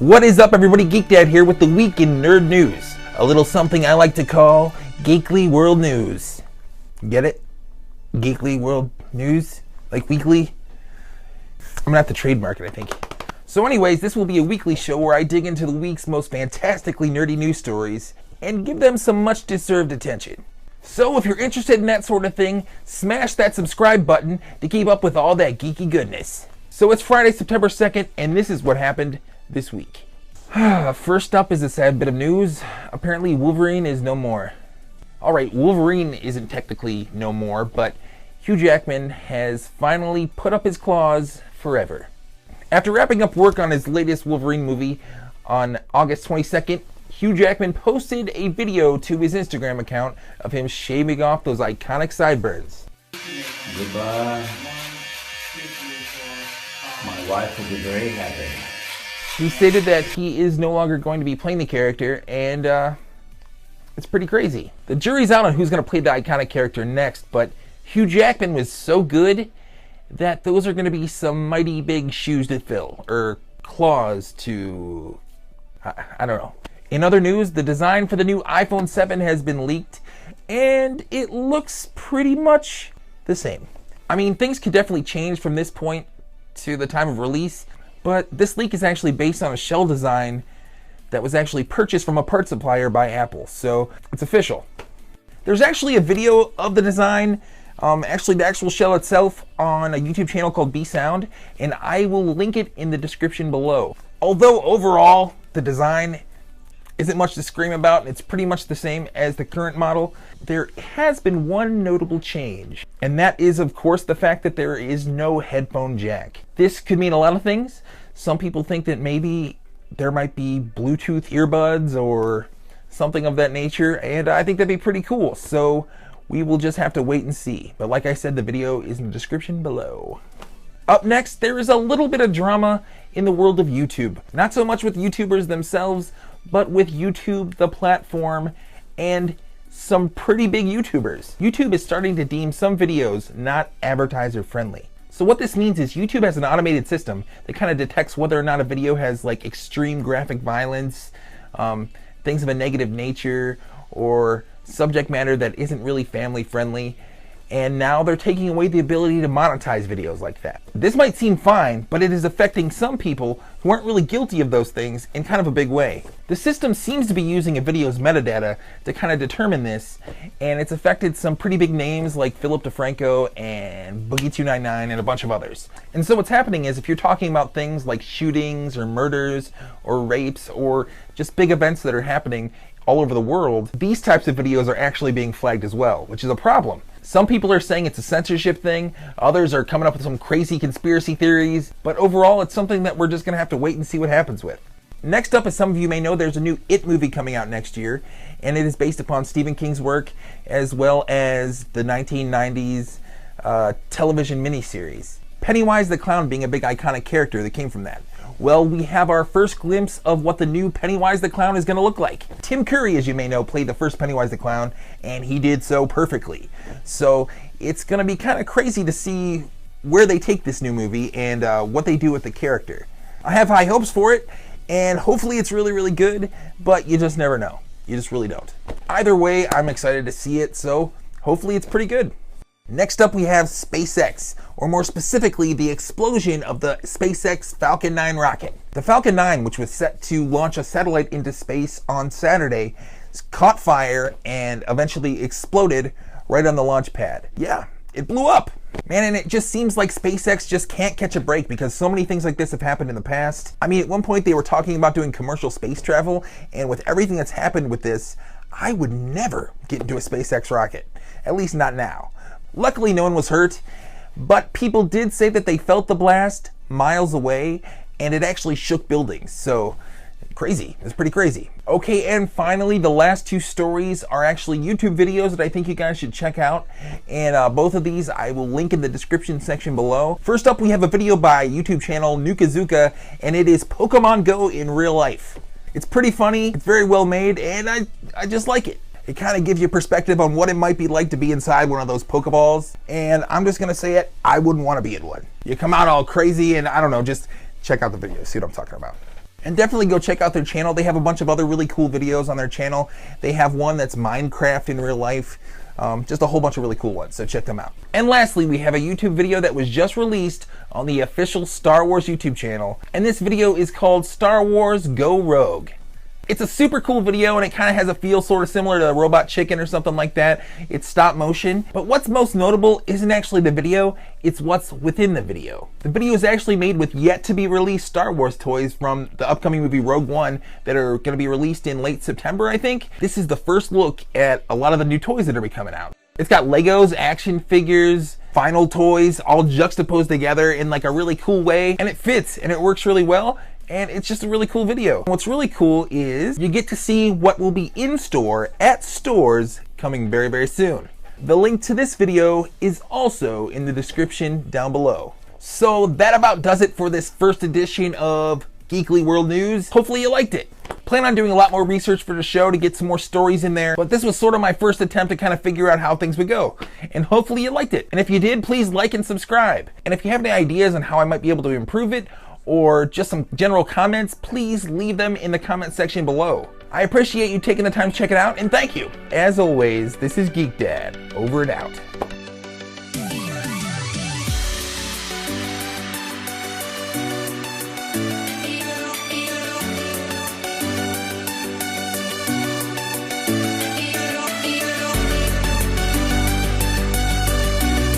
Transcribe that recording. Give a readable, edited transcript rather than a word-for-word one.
What is up, everybody? Geek Dad here with the week in nerd news. A little something I like to call Geekly World News. Get it? Geekly World News? Like weekly? I'm gonna have to trademark it, I think. So anyways, this will be a weekly show where I dig into the week's most fantastically nerdy news stories and give them some much deserved attention. So if you're interested in that sort of thing, smash that subscribe button to keep up with all that geeky goodness. So it's Friday, September 2nd, and this is what happened this week. First up is a sad bit of news. Apparently Wolverine is no more. Alright, Wolverine isn't technically no more, but Hugh Jackman has finally put up his claws forever. After wrapping up work on his latest Wolverine movie on August 22nd, Hugh Jackman posted a video to his Instagram account of him shaving off those iconic sideburns. Goodbye. My wife will be very happy. He stated that he is no longer going to be playing the character, and it's pretty crazy. The jury's out on who's going to play the iconic character next, but Hugh Jackman was so good that those are going to be some mighty big shoes to fill, or claws to... I don't know. In other news, the design for the new iPhone 7 has been leaked, and it looks pretty much the same. I mean, things could definitely change from this point to the time of release, but this leak is actually based on a shell design that was actually purchased from a part supplier by Apple, so it's official. There's actually a video of the design, actually the actual shell itself, on a YouTube channel called B Sound, and I will link it in the description below. Although overall, the design isn't much to scream about, and it's pretty much the same as the current model, there has been one notable change, and that is of course the fact that there is no headphone jack. This could mean a lot of things. Some people think that maybe there might be Bluetooth earbuds or something of that nature, and I think that'd be pretty cool, so we will just have to wait and see. But like I said, the video is in the description below. Up next, there is a little bit of drama in the world of YouTube. Not so much with YouTubers themselves, but with YouTube, the platform, and some pretty big YouTubers. YouTube is starting to deem some videos not advertiser friendly. So what this means is YouTube has an automated system that kind of detects whether or not a video has like extreme graphic violence, things of a negative nature, or subject matter that isn't really family friendly. And now they're taking away the ability to monetize videos like that. This might seem fine, but it is affecting some people who aren't really guilty of those things in kind of a big way. The system seems to be using a video's metadata to kind of determine this, and it's affected some pretty big names like Philip DeFranco and Boogie299 and a bunch of others. And so what's happening is if you're talking about things like shootings or murders or rapes or just big events that are happening all over the world, these types of videos are actually being flagged as well, which is a problem. Some people are saying it's a censorship thing, others are coming up with some crazy conspiracy theories, but overall it's something that we're just going to have to wait and see what happens with. Next up, as some of you may know, there's a new It movie coming out next year, and it is based upon Stephen King's work as well as the 1990s television miniseries. Pennywise the Clown being a big iconic character that came from that. Well, we have our first glimpse of what the new Pennywise the Clown is going to look like. Tim Curry, as you may know, played the first Pennywise the Clown, and he did so perfectly. So it's going to be kind of crazy to see where they take this new movie and what they do with the character. I have high hopes for it, and hopefully it's really, really good, but you just never know. You just really don't. Either way, I'm excited to see it, so hopefully it's pretty good. Next up, we have SpaceX, or more specifically, the explosion of the SpaceX Falcon 9 rocket. The Falcon 9, which was set to launch a satellite into space on Saturday, caught fire and eventually exploded right on the launch pad. Yeah, it blew up. Man, and it just seems like SpaceX just can't catch a break because so many things like this have happened in the past. I mean, at one point they were talking about doing commercial space travel, and with everything that's happened with this, I would never get into a SpaceX rocket. At least not now. Luckily, no one was hurt, but people did say that they felt the blast miles away, and it actually shook buildings, so crazy. It's pretty crazy. Okay, and finally, the last two stories are actually YouTube videos that I think you guys should check out, and both of these I will link in the description section below. First up, we have a video by YouTube channel Nukazuka, and it is Pokemon Go in real life. It's pretty funny, it's very well made, and I just like it. It kind of gives you perspective on what it might be like to be inside one of those Pokeballs. And I'm just going to say it, I wouldn't want to be in one. You come out all crazy and I don't know, just check out the video, see what I'm talking about. And definitely go check out their channel. They have a bunch of other really cool videos on their channel. They have one that's Minecraft in real life. Just a whole bunch of really cool ones, so check them out. And lastly, we have a YouTube video that was just released on the official Star Wars YouTube channel. And this video is called Star Wars Go Rogue. It's a super cool video, and it kind of has a feel sort of similar to Robot Chicken or something like that. It's stop motion, but what's most notable isn't actually the video, it's what's within the video. The video is actually made with yet to be released Star Wars toys from the upcoming movie Rogue One that are going to be released in late September, I think. This is the first look at a lot of the new toys that are coming out. It's got Legos, action figures, final toys, all juxtaposed together in like a really cool way, and it fits and it works really well. And it's just a really cool video. What's really cool is you get to see what will be in store at stores coming very, very soon. The link to this video is also in the description down below. So that about does it for this first edition of Geekly World News. Hopefully you liked it. Plan on doing a lot more research for the show to get some more stories in there, but this was sort of my first attempt to kind of figure out how things would go. And hopefully you liked it. And if you did, please like and subscribe. And if you have any ideas on how I might be able to improve it, or just some general comments, please leave them in the comment section below. I appreciate you taking the time to check it out, and thank you. As always, this is Geek Dad, over and out.